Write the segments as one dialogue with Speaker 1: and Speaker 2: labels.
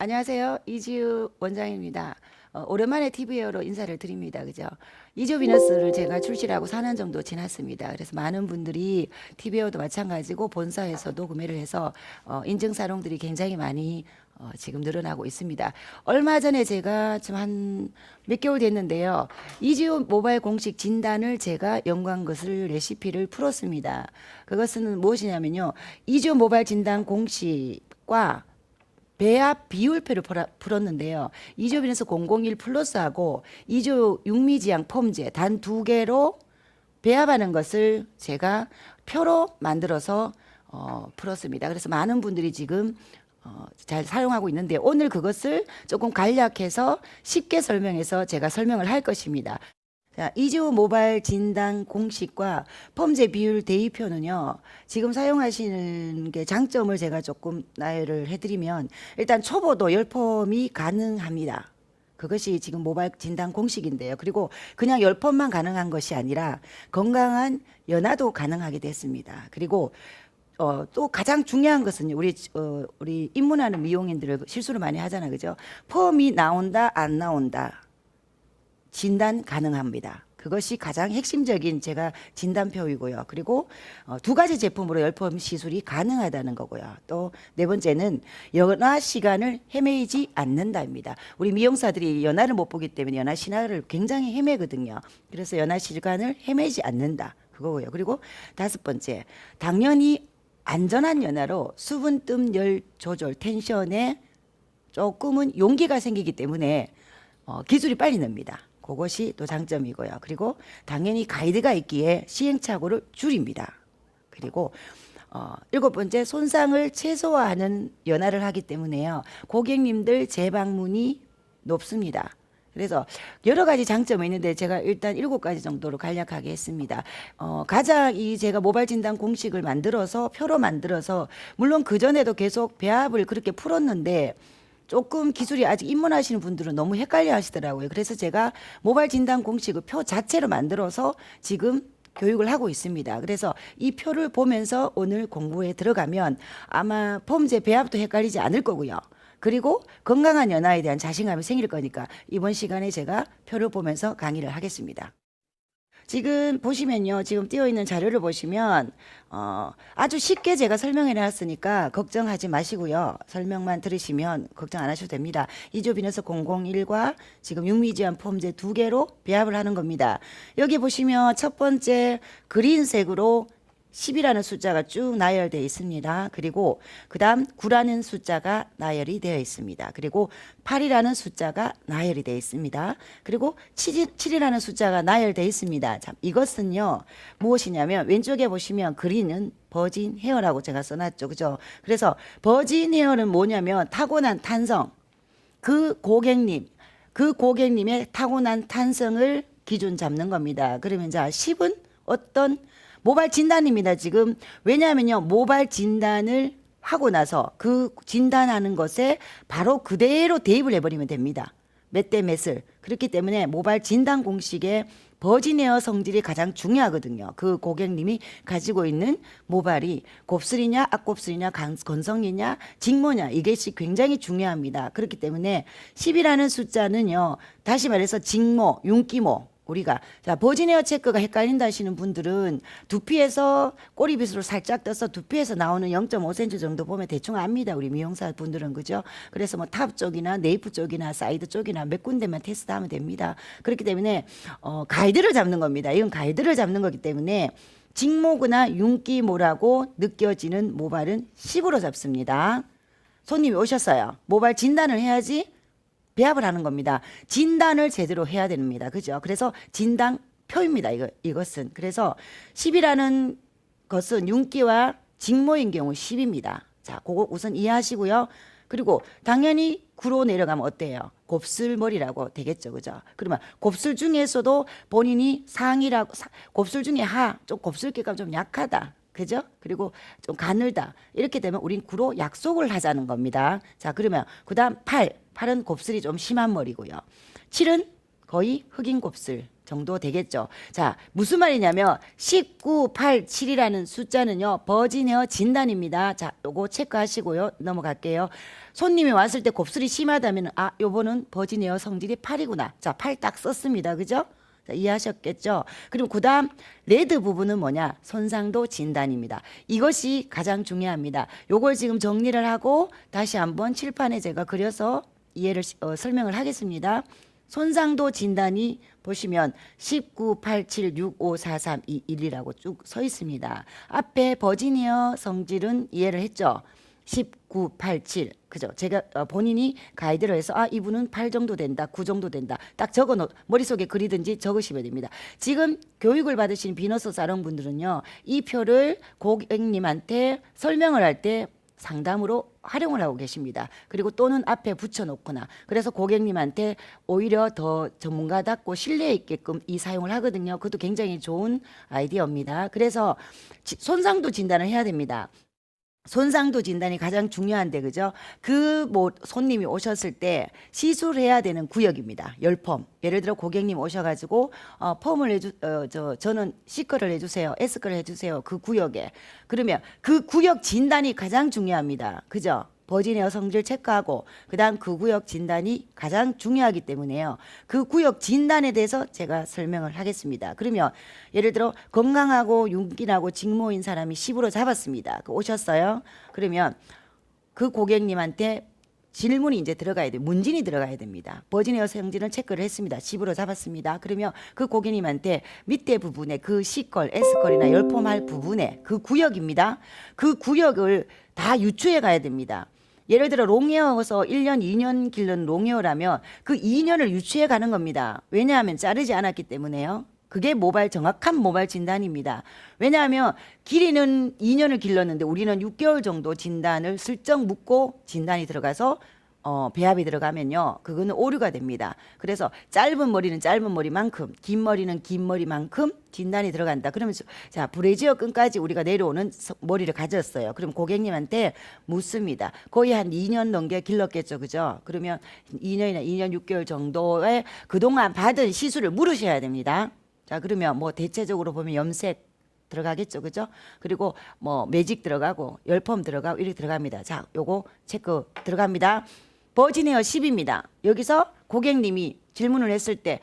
Speaker 1: 안녕하세요. 이지우 원장입니다. 오랜만에 TV에어로 인사를 드립니다. 그죠? 이지우 비너스를 제가 출시하고 4년 정도 지났습니다. 그래서 많은 분들이 TV에어도 마찬가지고 본사에서도 구매를 해서 인증 사롱들이 굉장히 많이 지금 늘어나고 있습니다. 얼마 전에 제가 좀 한 몇 개월 됐는데요. 이지우 모바일 공식 진단을 제가 연구한 것을 레시피를 풀었습니다. 그것은 무엇이냐면요. 이지우 모바일 진단 공식과 배합 비율표를 풀었는데요. 2조 비너스 001 플러스하고 2조 육미지향 폼제 단 두 개로 배합하는 것을 제가 표로 만들어서 풀었습니다. 그래서 많은 분들이 지금 잘 사용하고 있는데 오늘 그것을 조금 간략해서 쉽게 설명해서 제가 설명을 할 것입니다. 자, 이지우 모바일 진단 공식과 펌제 비율 대입표는요, 지금 사용하시는 게 장점을 제가 조금 나열을 해드리면, 일단 초보도 열펌이 가능합니다. 그것이 지금 모바일 진단 공식인데요. 그리고 그냥 열펌만 가능한 것이 아니라 건강한 연화도 가능하게 됐습니다. 그리고 또 가장 중요한 것은 우리 입문하는 미용인들을 실수를 많이 하잖아요. 그죠? 펌이 나온다, 안 나온다. 진단 가능합니다. 그것이 가장 핵심적인 제가 진단표이고요. 그리고 두 가지 제품으로 열펌 시술이 가능하다는 거고요. 또 네 번째는 연화 시간을 헤매지 않는다입니다. 우리 미용사들이 연화를 못 보기 때문에 연화 시간을 굉장히 헤매거든요. 그래서 연화 시간을 헤매지 않는다. 그거고요. 그리고 다섯 번째, 당연히 안전한 연화로 수분, 뜸, 열 조절, 텐션에 조금은 용기가 생기기 때문에 기술이 빨리 늡니다. 그것이 또 장점이고요. 그리고 당연히 가이드가 있기에 시행착오를 줄입니다. 그리고 일곱 번째, 손상을 최소화하는 연화를 하기 때문에요. 고객님들 재방문이 높습니다. 그래서 여러 가지 장점이 있는데 제가 일단 7가지 정도로 간략하게 했습니다. 가장 제가 모바일 진단 공식을 만들어서 표로 만들어서 물론 그전에도 계속 배합을 그렇게 풀었는데 조금 기술이 아직 입문하시는 분들은 너무 헷갈려 하시더라고요. 그래서 제가 모바일 진단 공식을 표 자체로 만들어서 지금 교육을 하고 있습니다. 그래서 이 표를 보면서 오늘 공부에 들어가면 아마 폼제 배합도 헷갈리지 않을 거고요. 그리고 건강한 연화에 대한 자신감이 생길 거니까 이번 시간에 제가 표를 보면서 강의를 하겠습니다. 지금 보시면요. 지금 띄어 있는 자료를 보시면 아주 쉽게 제가 설명해 놨으니까 걱정하지 마시고요. 설명만 들으시면 걱정 안 하셔도 됩니다. 이조 비너스 001과 지금 육미지한 폼제 두 개로 배합을 하는 겁니다. 여기 보시면 첫 번째 그린색으로 10이라는 숫자가 쭉 나열되어 있습니다. 그리고 그 다음 9라는 숫자가 나열이 되어 있습니다. 그리고 8이라는 숫자가 나열이 되어 있습니다. 그리고 7이라는 숫자가 나열되어 있습니다. 자, 이것은요 무엇이냐면 왼쪽에 보시면 그린은 버진 헤어라고 제가 써놨죠. 그죠? 그래서 버진 헤어는 뭐냐면 타고난 탄성, 그 고객님의 타고난 탄성을 기준 잡는 겁니다. 그러면 자 10은 어떤 모바일 진단입니다. 지금 왜냐하면요 모바일 진단을 하고 나서 그 진단하는 것에 바로 그대로 대입을 해버리면 됩니다. 몇 대 몇을. 그렇기 때문에 모바일 진단 공식의 버진에어 성질이 가장 중요하거든요. 그 고객님이 가지고 있는 모발이 곱슬이냐 악곱슬이냐 건성이냐 직모냐 이것이 굉장히 중요합니다. 그렇기 때문에 10이라는 숫자는요 다시 말해서 직모, 윤기모 우리가 자 버진에어 체크가 헷갈린다 하시는 분들은 두피에서 꼬리빗으로 살짝 떠서 두피에서 나오는 0.5cm 정도 보면 대충 압니다. 우리 미용사 분들은 그죠? 그래서 뭐 탑 쪽이나 네이프 쪽이나 사이드 쪽이나 몇 군데만 테스트하면 됩니다. 그렇기 때문에 가이드를 잡는 겁니다. 이건 가이드를 잡는 거기 때문에 직모구나 윤기모라고 느껴지는 모발은 10으로 잡습니다. 손님이 오셨어요. 모발 진단을 해야지 배합을 하는 겁니다. 진단을 제대로 해야 됩니다. 그죠? 그래서 진단표입니다. 이것은. 그래서 10이라는 것은 윤기와 직모인 경우 10입니다. 자, 그거 우선 이해하시고요. 그리고 당연히 구로 내려가면 어때요? 곱슬머리라고 되겠죠. 그죠? 그러면 곱슬 중에서도 본인이 상이라고, 곱슬 중에 좀 곱슬기가 좀 약하다. 그죠? 그리고 좀 가늘다. 이렇게 되면 우린 구로 약속을 하자는 겁니다. 자, 그러면 그 다음 8. 8은 곱슬이 좀 심한 머리고요. 7은 거의 흑인 곱슬. 정도 되겠죠. 자, 무슨 말이냐면 1987이라는 숫자는요. 버진헤어 진단입니다. 자, 요거 체크하시고요. 넘어갈게요. 손님이 왔을 때 곱슬이 심하다면 아, 요번은 버진헤어 성질이 8이구나. 자, 8 딱 썼습니다. 그죠? 자, 이해하셨겠죠? 그리고 그다음 레드 부분은 뭐냐? 손상도 진단입니다. 이것이 가장 중요합니다. 요걸 지금 정리를 하고 다시 한번 칠판에 제가 그려서 이해를 설명을 하겠습니다. 손상도 진단이 보시면 1987654321이라고 쭉 서 있습니다. 앞에 버지니어 성질은 이해를 했죠. 1987 그죠? 제가 본인이 가이드를 해서 아 이분은 8 정도 된다, 9 정도 된다. 딱 적어 놓 머릿속에 그리든지 적으시면 됩니다. 지금 교육을 받으신 비너스 사롱 분들은요. 이 표를 고객님한테 설명을 할 때 상담으로 활용을 하고 계십니다. 그리고 또는 앞에 붙여놓거나 그래서 고객님한테 오히려 더 전문가답고 신뢰 있게끔 이 사용을 하거든요. 그것도 굉장히 좋은 아이디어입니다. 그래서 손상도 진단을 해야 됩니다. 손상도 진단이 가장 중요한데 그죠? 그 뭐 손님이 오셨을 때 시술해야 되는 구역입니다. 열펌. 예를 들어 고객님 오셔가지고 펌을 저는 C거를 해주세요, S거를 해주세요. 그 구역에 그러면 그 구역 진단이 가장 중요합니다. 그죠? 버지니어 성질 체크하고 그다음 그 구역 진단이 가장 중요하기 때문에요. 그 구역 진단에 대해서 제가 설명을 하겠습니다. 그러면 예를 들어 건강하고 윤기나고 직모인 사람이 10으로 잡았습니다. 오셨어요. 그러면 그 고객님한테 질문이 이제 들어가야 돼요. 문진이 들어가야 됩니다. 버지니어 성질은 체크를 했습니다. 10으로 잡았습니다. 그러면 그 고객님한테 밑에 부분에 그 C걸, S걸이나 열폼할 부분에 그 구역입니다. 그 구역을 다 유추해 가야 됩니다. 예를 들어 롱헤어서 1년, 2년 기른 롱헤어라면 그 2년을 유추해 가는 겁니다. 왜냐하면 자르지 않았기 때문에요. 그게 정확한 모발 진단입니다. 왜냐하면 길이는 2년을 길렀는데 우리는 6개월 정도 진단을 슬쩍 묻고 진단이 들어가서 배합이 들어가면요. 그거는 오류가 됩니다. 그래서 짧은 머리는 짧은 머리만큼, 긴 머리는 긴 머리만큼 진단이 들어간다. 그러면서 자, 브래지어 끈까지 우리가 내려오는 머리를 가졌어요. 그럼 고객님한테 묻습니다. 거의 한 2년 넘게 길렀겠죠. 그죠? 그러면 2년이나 2년 6개월 정도의 그동안 받은 시술을 물으셔야 됩니다. 자, 그러면 뭐 대체적으로 보면 염색 들어가겠죠. 그죠? 그리고 뭐 매직 들어가고 열펌 들어가고 이렇게 들어갑니다. 자, 요거 체크 들어갑니다. 버지니어 10입니다. 여기서 고객님이 질문을 했을 때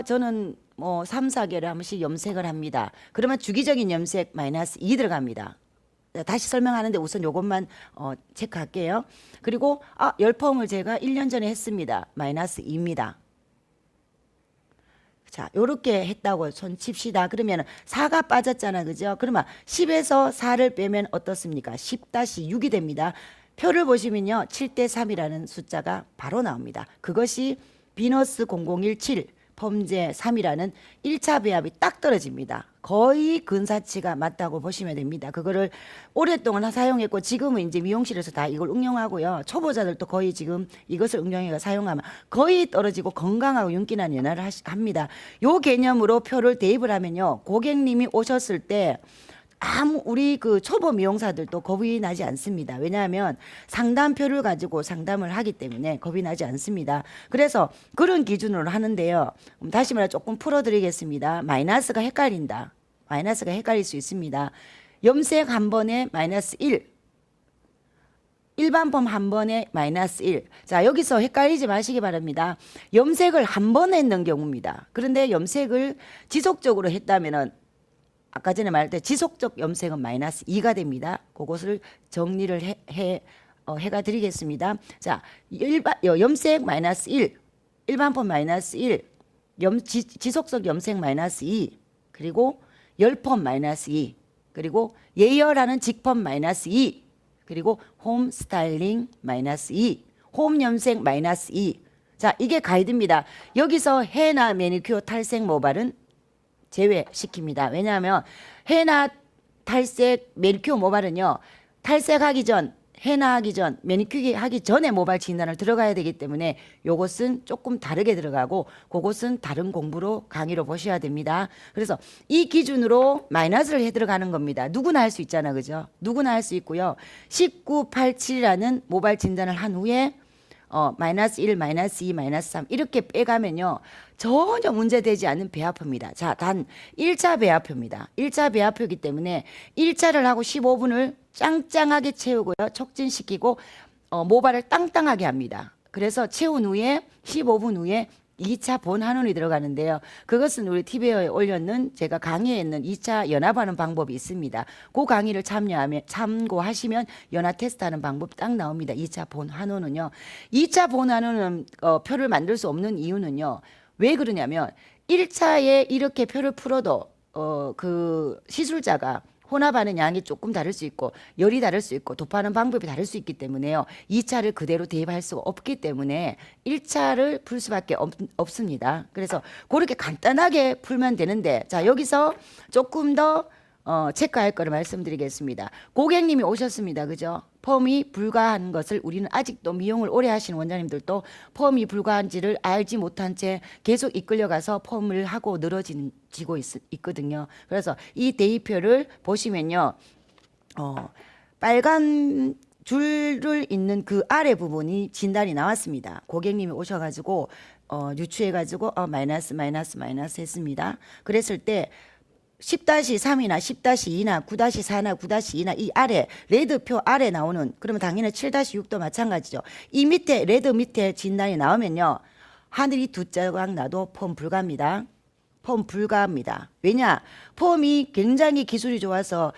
Speaker 1: 저는 뭐 3, 4개월에 한 번씩 염색을 합니다. 그러면 주기적인 염색 마이너스 2 들어갑니다. 다시 설명하는데 우선 요것만 체크할게요. 그리고 열펌을 제가 1년 전에 했습니다. 마이너스 2입니다. 자, 요렇게 했다고 손 칩시다. 그러면 4가 빠졌잖아. 그죠? 그러면 10에서 4를 빼면 어떻습니까? 10-6이 됩니다. 표를 보시면요. 7대3이라는 숫자가 바로 나옵니다. 그것이 비너스 0017 펌제 3이라는 1차 배합이 딱 떨어집니다. 거의 근사치가 맞다고 보시면 됩니다. 그거를 오랫동안 사용했고 지금은 이제 미용실에서 다 이걸 응용하고요. 초보자들도 거의 지금 이것을 응용해서 사용하면 거의 떨어지고 건강하고 윤기난 연화를 합니다. 요 개념으로 표를 대입을 하면요. 고객님이 오셨을 때 우리 그 초보 미용사들도 겁이 나지 않습니다. 왜냐하면 상담표를 가지고 상담을 하기 때문에 겁이 나지 않습니다. 그래서 그런 기준으로 하는데요. 다시 말해 조금 풀어드리겠습니다. 마이너스가 헷갈린다. 마이너스가 헷갈릴 수 있습니다. 염색 한 번에 마이너스 1. 일반 펌 한 번에 마이너스 1. 자, 여기서 헷갈리지 마시기 바랍니다. 염색을 한 번 했는 경우입니다. 그런데 염색을 지속적으로 했다면은 아까 전에 말할 때 지속적 염색은 마이너스 2가 됩니다. 그것을 정리를 해가 드리겠습니다. 자, 염색 마이너스 1, 일반펌 마이너스 1, 지속적 염색 마이너스 2, 그리고 열펌 마이너스 2, 그리고 예열하는 직펌 마이너스 2, 그리고 홈 스타일링 마이너스 2, 홈 염색 마이너스 2. 자, 이게 가이드입니다. 여기서 헤나 매니큐어 탈색 모발은 제외시킵니다. 왜냐하면 헤나 탈색 매니큐어 모발은요. 탈색하기 전, 헤나 하기 전, 매니큐어 하기 전에 모발 진단을 들어가야 되기 때문에 요것은 조금 다르게 들어가고 그것은 다른 공부로 강의로 보셔야 됩니다. 그래서 이 기준으로 마이너스를 해 들어가는 겁니다. 누구나 할 수 있잖아. 그죠? 누구나 할 수 있고요. 1987이라는 모발 진단을 한 후에 마이너스 1, 마이너스 2, 마이너스 3 이렇게 빼가면요. 전혀 문제되지 않는 배합표입니다. 자, 단 1차 배합표입니다. 1차 배합표이기 때문에 1차를 하고 15분을 짱짱하게 채우고요. 촉진시키고 모발을 땅땅하게 합니다. 그래서 채운 후에 15분 후에 2차 본 한원이 들어가는데요. 그것은 우리 TV에 올렸는 제가 강의에 있는 2차 연합하는 방법이 있습니다. 그 강의를 참고하시면 연합 테스트하는 방법 딱 나옵니다. 2차 본 한원은요. 2차 본 한원은 표를 만들 수 없는 이유는요. 왜 그러냐면 1차에 이렇게 표를 풀어도 그 시술자가 혼합하는 양이 조금 다를 수 있고 열이 다를 수 있고 도파하는 방법이 다를 수 있기 때문에요. 2차를 그대로 대입할 수가 없기 때문에 1차를 풀 수밖에 없습니다. 그래서 그렇게 간단하게 풀면 되는데 자 여기서 조금 더 체크할 거를 말씀드리겠습니다. 고객님이 오셨습니다. 그죠? 펌이 불가한 것을 우리는 아직도 미용을 오래 하시는 원장님들도 펌이 불가한지를 알지 못한 채 계속 이끌려가서 펌을 하고 늘어지고 있거든요. 그래서 이 대입표를 보시면요. 빨간 줄을 잇는 그 아래 부분이 진단이 나왔습니다. 고객님이 오셔가지고 유추해가지고 마이너스 했습니다. 그랬을 때 10-3이나 10-2나 9-4나 9-2나 이 아래 레드표 아래 나오는 그러면 당연히 7-6도 마찬가지죠. 이 밑에 레드 밑에 진단이 나오면요. 하늘이 두 자락 나도 펌 불가입니다. 펌 불가합니다. 왜냐? 펌이 굉장히 기술이 좋아서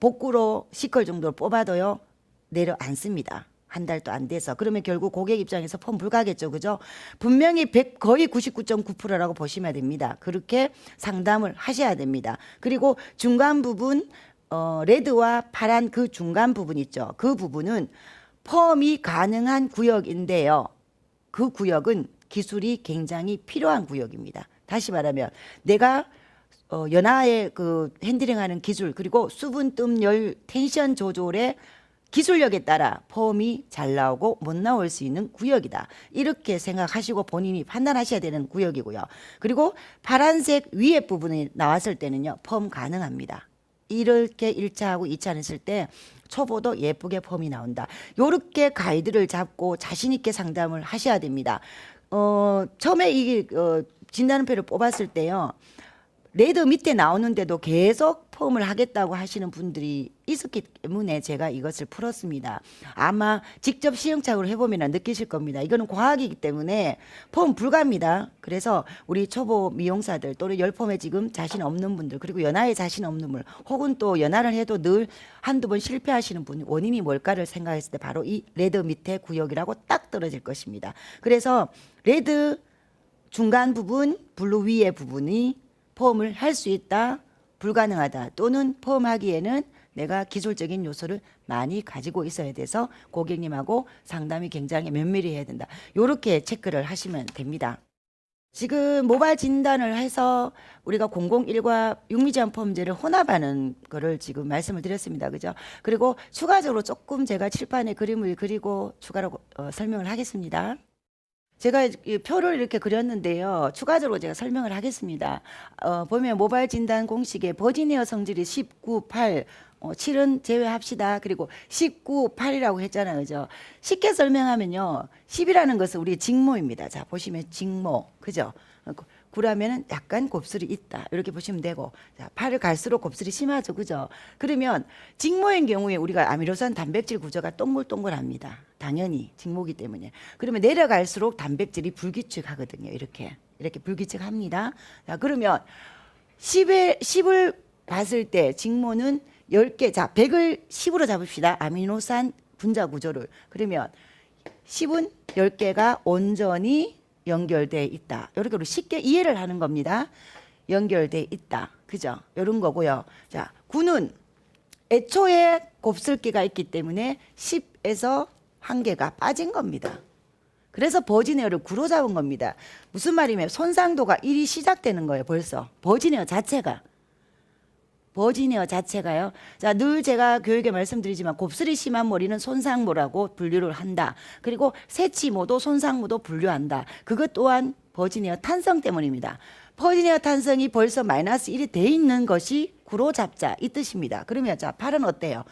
Speaker 1: 복구로 C컬 정도로 뽑아도요. 내려앉습니다. 한 달도 안 돼서. 그러면 결국 고객 입장에서 펌 불가겠죠. 그죠? 분명히 거의 99.9%라고 보시면 됩니다. 그렇게 상담을 하셔야 됩니다. 그리고 중간 부분 레드와 파란 그 중간 부분 있죠. 그 부분은 펌이 가능한 구역인데요. 그 구역은 기술이 굉장히 필요한 구역입니다. 다시 말하면 내가 연화의 그 핸들링하는 기술 그리고 수분, 뜸, 열, 텐션 조절의 기술력에 따라 펌이 잘 나오고 못 나올 수 있는 구역이다. 이렇게 생각하시고 본인이 판단하셔야 되는 구역이고요. 그리고 파란색 위에 부분이 나왔을 때는요. 펌 가능합니다. 이렇게 1차하고 2차 했을 때 초보도 예쁘게 펌이 나온다. 이렇게 가이드를 잡고 자신 있게 상담을 하셔야 됩니다. 처음에 이 진단표를 뽑았을 때요. 레드 밑에 나오는데도 계속 펌을 하겠다고 하시는 분들이 있었기 때문에 제가 이것을 풀었습니다. 아마 직접 시행착오를 해보면 느끼실 겁니다. 이거는 과학이기 때문에 펌 불가입니다. 그래서 우리 초보 미용사들 또는 열펌에 지금 자신 없는 분들 그리고 연화에 자신 없는 분 혹은 또 연화를 해도 늘 한두 번 실패하시는 분 원인이 뭘까를 생각했을 때 바로 이 레드 밑에 구역이라고 딱 떨어질 것입니다. 그래서 레드 중간 부분 블루 위에 부분이 펌을 할 수 있다, 불가능하다 또는 펌하기에는 내가 기술적인 요소를 많이 가지고 있어야 돼서 고객님하고 상담이 굉장히 면밀히 해야 된다. 이렇게 체크를 하시면 됩니다. 지금 모발 진단을 해서 우리가 001과 육미제한 펌제를 혼합하는 거를 지금 말씀을 드렸습니다. 그죠? 그리고 추가적으로 조금 제가 칠판에 그림을 그리고 추가로 설명을 하겠습니다. 제가 이 표를 이렇게 그렸는데요. 추가적으로 제가 설명을 하겠습니다. 보면 모발 진단 공식에 버지니어 성질이 19, 8, 7은 제외합시다. 그리고 19, 8이라고 했잖아요. 그죠? 쉽게 설명하면요. 10이라는 것은 우리 직모입니다. 자, 보시면 직모. 그죠? 9라면은 약간 곱슬이 있다. 이렇게 보시면 되고. 자, 8을 갈수록 곱슬이 심하죠. 그죠? 그러면 직모인 경우에 우리가 아미노산 단백질 구조가 동글동글합니다. 당연히 직모기 때문에. 그러면 내려갈수록 단백질이 불규칙하거든요. 이렇게 불규칙합니다. 자, 그러면 10을 봤을 때 직모는 10개. 자, 100을 10으로 잡읍시다. 아미노산 분자 구조를. 그러면 10은 10개가 온전히 연결돼 있다. 이렇게 우리 쉽게 이해를 하는 겁니다. 연결돼 있다. 그죠? 이런 거고요. 자, 9는 애초에 곱슬기가 있기 때문에 10에서 한 개가 빠진 겁니다. 그래서 버지니어를 9로 잡은 겁니다. 무슨 말이냐면 손상도가 1이 시작되는 거예요. 벌써. 버지니어 자체가요. 자, 늘 제가 교육에 말씀드리지만 곱슬이 심한 머리는 손상모라고 분류를 한다. 그리고 새치모도 손상모도 분류한다. 그것 또한 버지니어 탄성 때문입니다. 버지니어 탄성이 벌써 마이너스 1이 돼 있는 것이 9로 잡자 이 뜻입니다. 그러면 자, 8은 어때요?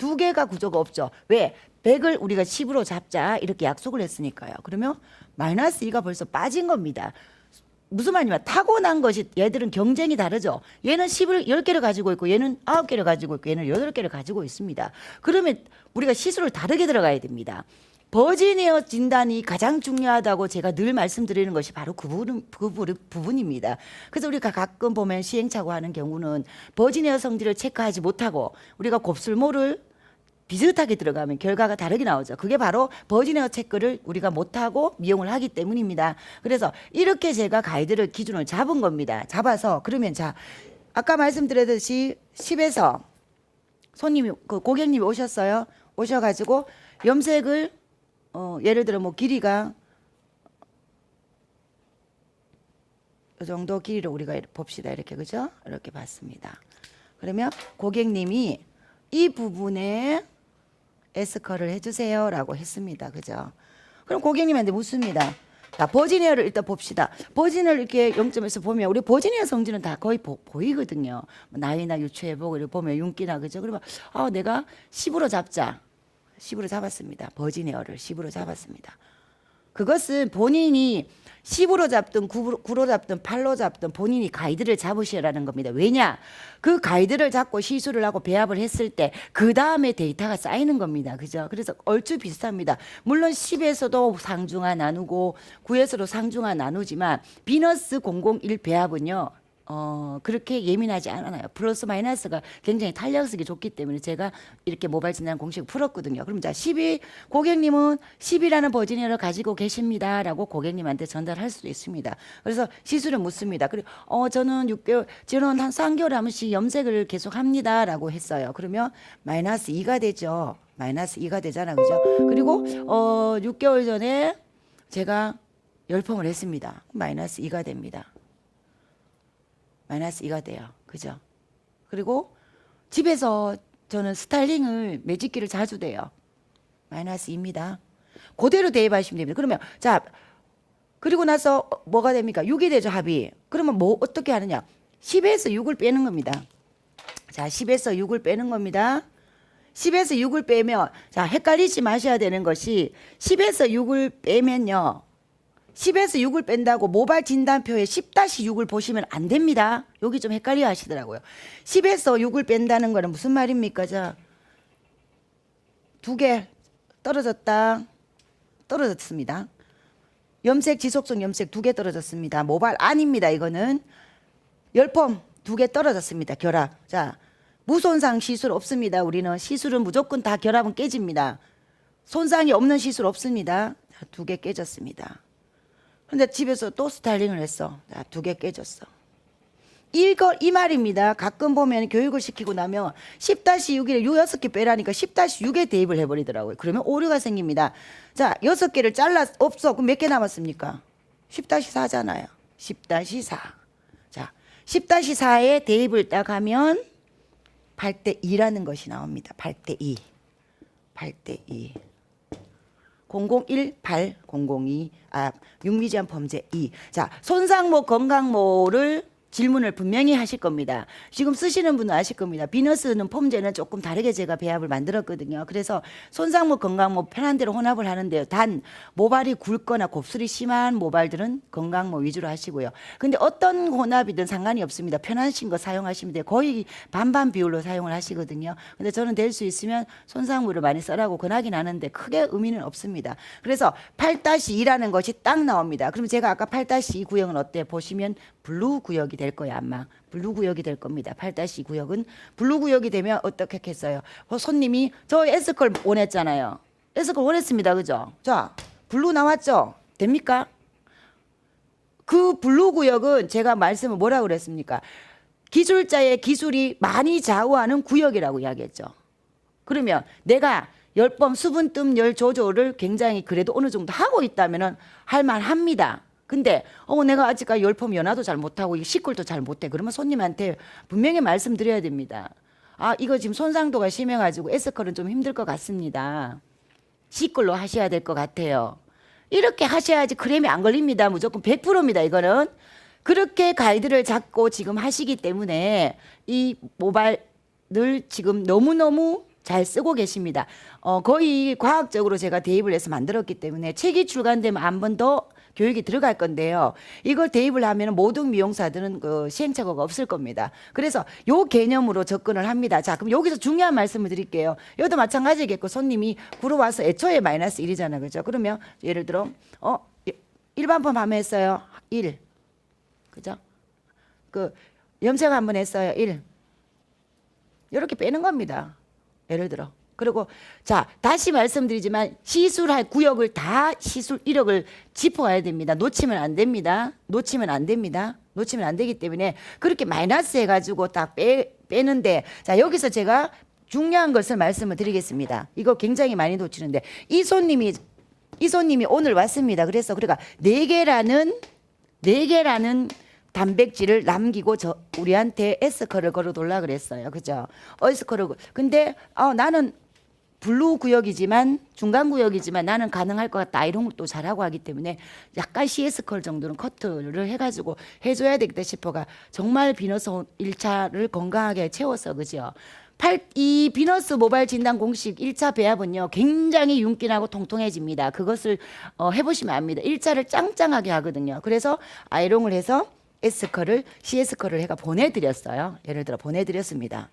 Speaker 1: 두 개가 구조가 없죠. 왜? 100을 우리가 10으로 잡자 이렇게 약속을 했으니까요. 그러면 마이너스 2가 벌써 빠진 겁니다. 무슨 말이냐면 타고난 것이 얘들은 경쟁이 다르죠. 얘는 10을 10개를 가지고 있고 얘는 9개를 가지고 있고 얘는 8개를 가지고 있습니다. 그러면 우리가 시수를 다르게 들어가야 됩니다. 버지니어 진단이 가장 중요하다고 제가 늘 말씀드리는 것이 바로 그 부분입니다. 그래서 우리가 가끔 보면 시행착오 하는 경우는 버지니어 성질을 체크하지 못하고 우리가 곱슬모를 비슷하게 들어가면 결과가 다르게 나오죠. 그게 바로 버지니어 체크를 우리가 못하고 미용을 하기 때문입니다. 그래서 이렇게 제가 가이드를 기준을 잡은 겁니다. 잡아서 그러면 자 아까 말씀드렸듯이 10에서 손님이 그 고객님이 오셨어요. 오셔가지고 염색을 예를 들어 뭐 길이가 이 정도 길이로 우리가 봅시다. 이렇게 그죠? 이렇게 봤습니다. 그러면 고객님이 이 부분에 S컬을 해주세요라고 했습니다. 그죠? 그럼 고객님한테 묻습니다. 자, 버지니어를 일단 봅시다. 버지니어를 이렇게 0점에서 보면 우리 버지니어 성질은 다 거의 보이거든요. 나이나 유추해보고 이렇게 보면 윤기나 그죠? 그러면 내가 10으로 잡자. 10으로 잡았습니다. 버지니어를 10으로 잡았습니다. 그것은 본인이 10으로 잡든 9로 잡든 8로 잡든 본인이 가이드를 잡으시라는 겁니다. 왜냐? 그 가이드를 잡고 시술을 하고 배합을 했을 때 그 다음에 데이터가 쌓이는 겁니다. 그죠? 그래서 얼추 비슷합니다. 물론 10에서도 상중하 나누고 9에서도 상중하 나누지만 비너스 001 배합은요. 그렇게 예민하지 않아요. 플러스 마이너스가 굉장히 탄력성이 좋기 때문에 제가 이렇게 모발 진단 공식을 풀었거든요. 그럼 자, 12 고객님은 10이라는 버지니어를 가지고 계십니다라고 고객님한테 전달할 수도 있습니다. 그래서 시술을 묻습니다. 그리고 저는 6개월, 저는 한 3개월에 한 번씩 염색을 계속 합니다라고 했어요. 그러면 마이너스 2가 되죠. 마이너스 2가 되잖아, 그죠? 그리고 6개월 전에 제가 열펌을 했습니다. 마이너스 2가 됩니다. 마이너스 2가 돼요. 그죠? 그리고 집에서 저는 스타일링을 매직기를 자주 돼요. 마이너스 2입니다. 그대로 대입하시면 됩니다. 그러면 자 그리고 나서 뭐가 됩니까? 6이 되죠, 합이. 그러면 뭐 어떻게 하느냐? 10에서 6을 빼는 겁니다. 자, 10에서 6을 빼는 겁니다. 10에서 6을 빼면 자, 헷갈리지 마셔야 되는 것이 10에서 6을 빼면요. 10에서 6을 뺀다고 모발 진단표에 10-6을 보시면 안 됩니다. 여기 좀 헷갈려 하시더라고요. 10에서 6을 뺀다는 거는 무슨 말입니까? 자, 2개 떨어졌다. 떨어졌습니다. 염색 지속성 염색 2개 떨어졌습니다. 모발 아닙니다. 이거는 열펌 2개 떨어졌습니다. 결합. 자, 무손상 시술 없습니다. 우리는 시술은 무조건 다 결합은 깨집니다. 손상이 없는 시술 없습니다. 자, 2개 깨졌습니다. 근데 집에서 또 스타일링을 했어. 자, 2개 깨졌어. 이 말입니다. 가끔 보면 교육을 시키고 나면 10-6에 6개 빼라니까 10-6에 대입을 해버리더라고요. 그러면 오류가 생깁니다. 자, 6개를 잘라 없어. 그럼 몇 개 남았습니까? 10-4잖아요. 10-4. 자, 10-4에 대입을 딱 하면 8:2라는 것이 나옵니다. 8:2. 8:2. 001, 8, 002, 육미지한 범죄 2. 자, 손상모, 건강모를 질문을 분명히 하실 겁니다. 지금 쓰시는 분은 아실 겁니다. 비너스는 폼제는 조금 다르게 제가 배합을 만들었거든요. 그래서 손상모, 건강모 편한 대로 혼합을 하는데요. 단 모발이 굵거나 곱슬이 심한 모발들은 건강모 위주로 하시고요. 근데 어떤 혼합이든 상관이 없습니다. 편하신 거 사용하시면 돼요. 거의 반반 비율로 사용을 하시거든요. 근데 저는 될 수 있으면 손상모를 많이 써라고 권하긴 하는데 크게 의미는 없습니다. 그래서 8-2라는 것이 딱 나옵니다. 그럼 제가 아까 8-2 구역은 어때? 보시면 블루 구역이 될 거예요. 아마 블루 구역이 될 겁니다. 8-2 구역은 블루 구역이 되면 어떻게 했어요? 손님이 저 S컬 원했잖아요. S컬 원했습니다. 그죠? 자, 블루 나왔죠? 됩니까? 그 블루 구역은 제가 말씀을 뭐라고 그랬습니까? 기술자의 기술이 많이 좌우하는 구역이라고 이야기했죠. 그러면 내가 열범 수분뜸 열 조절을 굉장히 그래도 어느 정도 하고 있다면은 할 만합니다. 근데 내가 아직까지 열펌 연화도 잘 못하고 시컬도 잘 못해. 그러면 손님한테 분명히 말씀드려야 됩니다. 이거 지금 손상도가 심해가지고 S컬은 좀 힘들 것 같습니다. C컬로 하셔야 될 것 같아요. 이렇게 하셔야지 크렘이 안 걸립니다. 무조건 100%입니다. 이거는 그렇게 가이드를 잡고 지금 하시기 때문에 이 모발을 지금 너무너무 잘 쓰고 계십니다. 거의 과학적으로 제가 대입을 해서 만들었기 때문에 책이 출간되면 한 번 더 교육이 들어갈 건데요. 이걸 대입을 하면 모든 미용사들은 그 시행착오가 없을 겁니다. 그래서 요 개념으로 접근을 합니다. 자, 그럼 여기서 중요한 말씀을 드릴게요. 여기도 마찬가지겠고 손님이 구로 와서 애초에 마이너스 1이잖아. 그죠? 그러면 예를 들어 일반 펌 한번 했어요. 1. 그죠? 그 염색 한번 했어요. 1. 이렇게 빼는 겁니다. 예를 들어. 그리고 자, 다시 말씀드리지만 시술할 구역을 다 시술 이력을 짚어가야 됩니다. 놓치면 안 됩니다. 놓치면 안 됩니다. 놓치면 안 되기 때문에 그렇게 마이너스 해가지고 딱 빼는데, 자, 여기서 제가 중요한 것을 말씀을 드리겠습니다. 이거 굉장히 많이 놓치는데 이 손님이 오늘 왔습니다. 그래서 그러니까 4개라는 단백질을 남기고 우리한테 S컬을 걸어둘라 그랬어요. 그죠? S컬을. 근데 나는 블루 구역이지만 중간 구역이지만 나는 가능할 것 같다. 이런 것도 잘하고 하기 때문에 약간 CS컬 정도는 커트를 해가지고 해줘야 되겠다 싶어가 정말 비너스 1차를 건강하게 채웠어. 그죠? 이 비너스 모발 진단 공식 1차 배합은요 굉장히 윤기나고 통통해집니다. 그것을 해보시면 압니다. 1차를 짱짱하게 하거든요. 그래서 아이롱을 해서 S컬을 CS컬을 해가 보내드렸어요. 예를 들어 보내드렸습니다.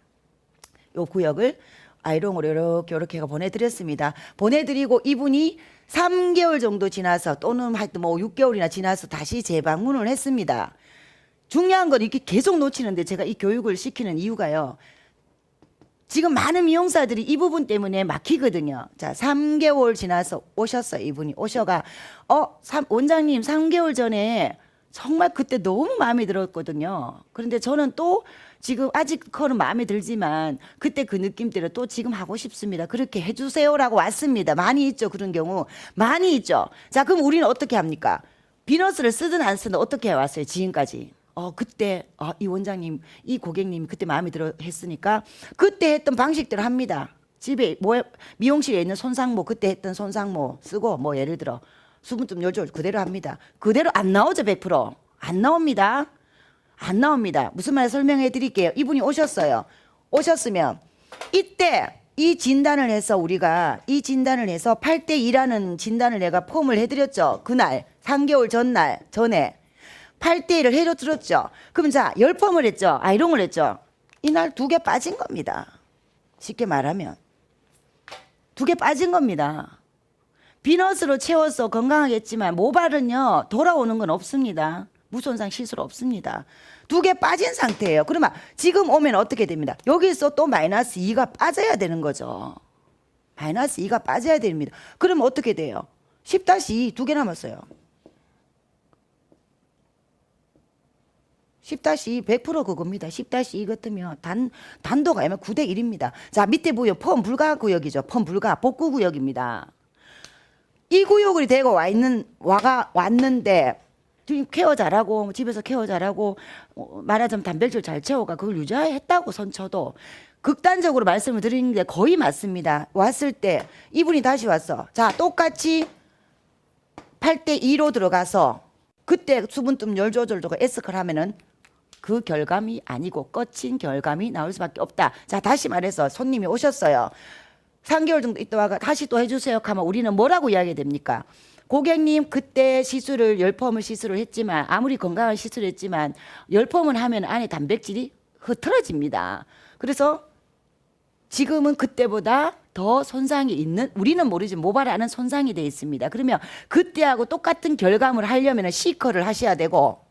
Speaker 1: 요 구역을 아이롱으로 이렇게 해가 보내드렸습니다. 보내드리고 이분이 3개월 정도 지나서 또는 하여튼 뭐 6개월이나 지나서 다시 재방문을 했습니다. 중요한 건 이렇게 계속 놓치는데 제가 이 교육을 시키는 이유가요. 지금 많은 미용사들이 이 부분 때문에 막히거든요. 자, 3개월 지나서 오셨어요. 이분이 오셔가 원장님 3개월 전에 정말 그때 너무 마음에 들었거든요. 그런데 저는 또 지금 아직 컬은 마음에 들지만 그때 그 느낌대로 또 지금 하고 싶습니다. 그렇게 해주세요라고 왔습니다. 많이 있죠. 그런 경우 많이 있죠. 자, 그럼 우리는 어떻게 합니까? 비너스를 쓰든 안 쓰든 어떻게 해왔어요? 지금까지. 그때 이 원장님, 이 고객님이 그때 마음에 들어 했으니까 그때 했던 방식대로 합니다. 집에 미용실에 있는 손상모 그때 했던 손상모 쓰고 뭐 예를 들어 수분점 요절 그대로 합니다. 그대로 안 나오죠. 100%. 안 나옵니다. 안 나옵니다. 무슨 말 설명해 드릴게요. 이분이 오셨어요. 오셨으면 이때 이 진단을 해서 우리가 이 진단을 해서 8대2라는 진단을 내가 폼을 해드렸죠. 그날 3개월 전에 8대1을 해드렸죠. 그럼 자 10펌을 했죠. 아이롱을 했죠. 이날 2개 빠진 겁니다. 쉽게 말하면 2개 빠진 겁니다. 비너스로 채워서 건강하겠지만 모발은요 돌아오는 건 없습니다. 무손상 실수로 없습니다. 2개 빠진 상태예요. 그러면 지금 오면 어떻게 됩니다? 여기서 또 마이너스 2가 빠져야 되는 거죠. 마이너스 2가 빠져야 됩니다. 그러면 어떻게 돼요? 10-2 2개 남았어요. 10-2 100% 그겁니다. 10-2 같으면 단도가 9대1입니다. 자, 밑에 보여 펌 불가 구역이죠. 펌 불가 복구 구역입니다. 이 구역이 되고 왔는데 케어 잘하고 집에서 케어 잘하고 말하자면 단백질 잘 채워가 그걸 유지했다고 선쳐도 극단적으로 말씀을 드리는데 거의 맞습니다. 왔을 때 이분이 다시 왔어. 자, 똑같이 8대2로 들어가서 그때 수분뜸 열 조절도 S컬 하면은 그 결감이 아니고 거친 결감이 나올 수밖에 없다. 자, 다시 말해서 손님이 오셨어요. 3개월 정도 있다가 다시 또 해주세요 하면 우리는 뭐라고 이야기 됩니까? 고객님 그때 시술을 10펌을 시술을 했지만 아무리 건강한 시술을 했지만 10펌을 하면 안에 단백질이 흐트러집니다. 그래서 지금은 그때보다 더 손상이 있는 우리는 모르지 모발 안은 손상이 돼 있습니다. 그러면 그때하고 똑같은 결감을 하려면 C컬을 하셔야 되고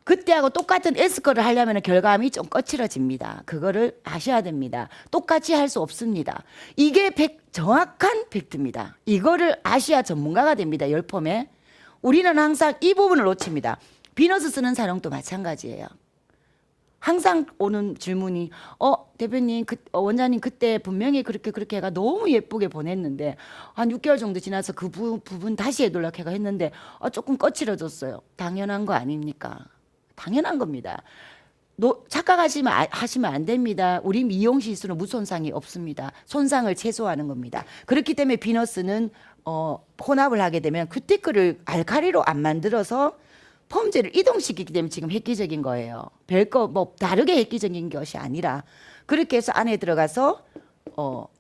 Speaker 1: 그때하고 똑같은 S컬을 하려면 결감이 좀 거칠어집니다. 그거를 아셔야 됩니다. 똑같이 할 수 없습니다. 이게 정확한 팩트입니다. 이거를 아셔야 전문가가 됩니다. 10펌에. 우리는 항상 이 부분을 놓칩니다. 비너스 쓰는 사람도 마찬가지예요. 항상 오는 질문이 대표님 원장님 그때 분명히 그렇게 해가 너무 예쁘게 보냈는데 한 6개월 정도 지나서 그 부분 다시 해달라고 했는데 조금 거칠어졌어요. 당연한 거 아닙니까? 당연한 겁니다. 착각하시면 하시면 안 됩니다. 우리 미용 시술은 무손상이 없습니다. 손상을 최소화하는 겁니다. 그렇기 때문에 비너스는 혼합을 하게 되면 큐티클을 알카리로 안 만들어서 펌제를 이동시키기 때문에 지금 획기적인 거예요. 별거 뭐 다르게 획기적인 것이 아니라 그렇게 해서 안에 들어가서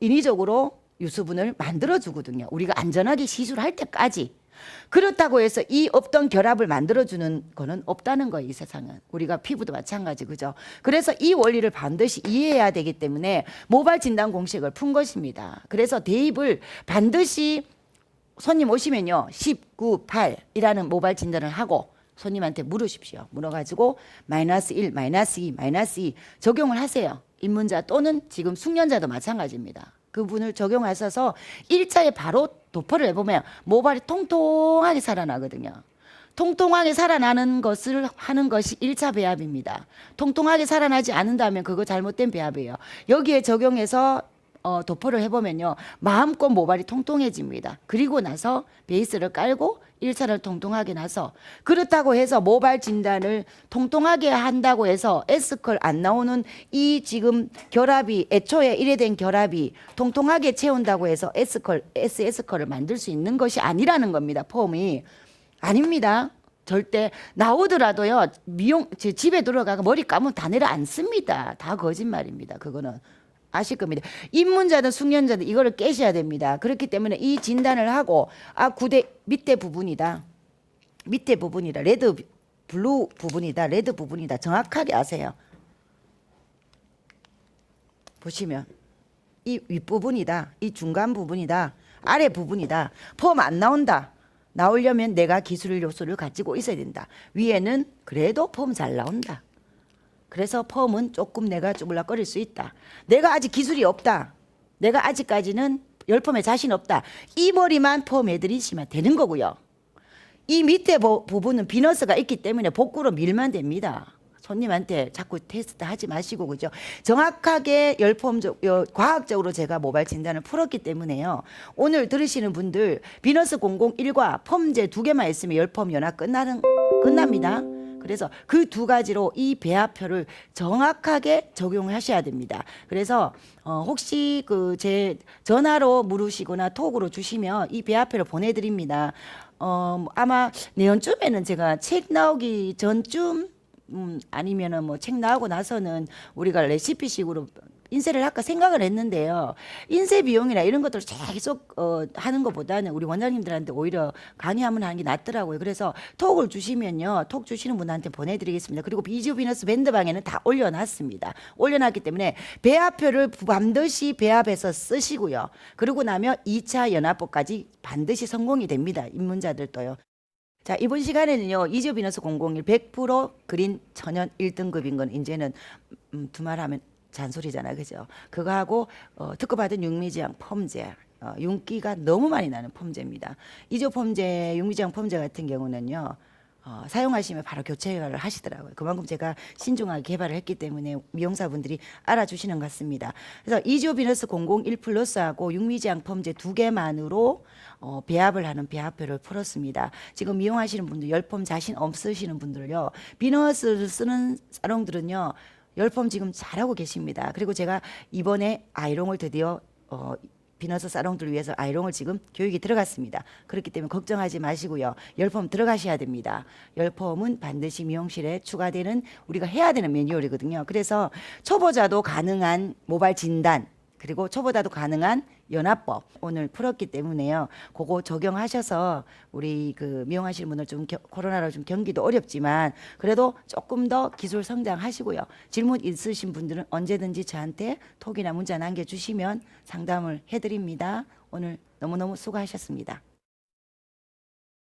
Speaker 1: 인위적으로 유수분을 만들어 주거든요. 우리가 안전하게 시술할 때까지. 그렇다고 해서 이 없던 결합을 만들어주는 거는 없다는 거예요, 이 세상은. 우리가 피부도 마찬가지, 그죠? 그래서 이 원리를 반드시 이해해야 되기 때문에 모발 진단 공식을 푼 것입니다. 그래서 대입을 반드시 손님 오시면요, 19, 8이라는 모발 진단을 하고 손님한테 물으십시오. 물어가지고 마이너스 1, 마이너스 2, 마이너스 2 적용을 하세요. 입문자 또는 지금 숙련자도 마찬가지입니다. 그분을 적용하셔서 1차에 바로 도포를 해보면 모발이 통통하게 살아나거든요. 통통하게 살아나는 것을 하는 것이 1차 배합입니다. 통통하게 살아나지 않는다면 그거 잘못된 배합이에요. 여기에 적용해서 도포를 해보면요, 마음껏 모발이 통통해집니다. 그리고 나서 베이스를 깔고 1차를 통통하게 나서, 그렇다고 해서 모발 진단을 통통하게 한다고 해서 S컬 안 나오는 이 지금 결합이 애초에 이래 된 결합이 통통하게 채운다고 해서 S컬, SS컬을 만들 수 있는 것이 아니라는 겁니다. 폼이 아닙니다. 절대. 나오더라도요, 집에 들어가서 머리 감으면 다 내려앉습니다. 다 거짓말입니다. 그거는. 아실 겁니다. 입문자든 숙련자든 이거를 깨셔야 됩니다. 그렇기 때문에 이 진단을 하고, 구대 밑에 부분이다. 밑에 부분이다. 레드, 블루 부분이다. 레드 부분이다. 정확하게 아세요. 보시면 이 윗부분이다. 이 중간 부분이다. 아래 부분이다. 폼 안 나온다. 나오려면 내가 기술 요소를 가지고 있어야 된다. 위에는 그래도 폼 잘 나온다. 그래서 펌은 조금 내가 쭈물락거릴 수 있다. 내가 아직 기술이 없다. 내가 아직까지는 열펌에 자신 없다. 이 머리만 펌해드리시면 되는 거고요. 이 밑에 부분은 비너스가 있기 때문에 복구로 밀면 됩니다. 손님한테 자꾸 테스트 하지 마시고, 그죠? 정확하게 과학적으로 제가 모발 진단을 풀었기 때문에요. 오늘 들으시는 분들 비너스 001과 펌제 2개만 있으면 열펌 연화 끝납니다. 그래서 그 두 가지로 이 배합표를 정확하게 적용하셔야 됩니다. 그래서 혹시 제 전화로 물으시거나 톡으로 주시면 이 배합표를 보내드립니다. 아마 내년쯤에는 제가 책 나오기 전쯤 아니면은 뭐 책 나오고 나서는 우리가 레시피식으로 인쇄를 할까 생각을 했는데요. 인쇄 비용이나 이런 것들을 계속 하는 것보다는 우리 원장님들한테 오히려 강의하면 하는 게 낫더라고요. 그래서 톡을 주시면요, 톡 주시는 분한테 보내드리겠습니다. 그리고 비주 비너스 밴드방에는 다 올려놨습니다. 올려놨기 때문에 배합표를 반드시 배합해서 쓰시고요. 그러고 나면 2차 연합법까지 반드시 성공이 됩니다. 입문자들도요. 자, 이번 시간에는요, 이주 비너스 001 100% 그린 천연 1등급인 건 이제는 두말하면 잔소리잖아, 그죠? 그거 하고 특허받은 육미지향 펌제, 윤기가 너무 많이 나는 펌제입니다. 이조 펌제, 육미지향 펌제 같은 경우는요, 사용하시면 바로 교체를 하시더라고요. 그만큼 제가 신중하게 개발을 했기 때문에 미용사분들이 알아주시는 것 같습니다. 그래서 이조 비너스 001 플러스하고 육미지향 펌제 2개만으로 배합을 하는 배합표를 풀었습니다. 지금 미용하시는 분들, 열펌 자신 없으시는 분들요, 비너스를 쓰는 사롱들은요, 열펌 지금 잘하고 계십니다. 그리고 제가 이번에 아이롱을 드디어 비너스 사롱들 위해서 아이롱을 지금 교육이 들어갔습니다. 그렇기 때문에 걱정하지 마시고요. 열펌 들어가셔야 됩니다. 열펌은 반드시 미용실에 추가되는, 우리가 해야 되는 매뉴얼이거든요. 그래서 초보자도 가능한 모발 진단, 그리고 초보자도 가능한 연화법 오늘 풀었기 때문에요. 그거 적용하셔서 우리 미용하시는 분들 좀 코로나로 좀 경기도 어렵지만 그래도 조금 더 기술 성장하시고요. 질문 있으신 분들은 언제든지 저한테 톡이나 문자 남겨주시면 상담을 해드립니다. 오늘 너무너무 수고하셨습니다.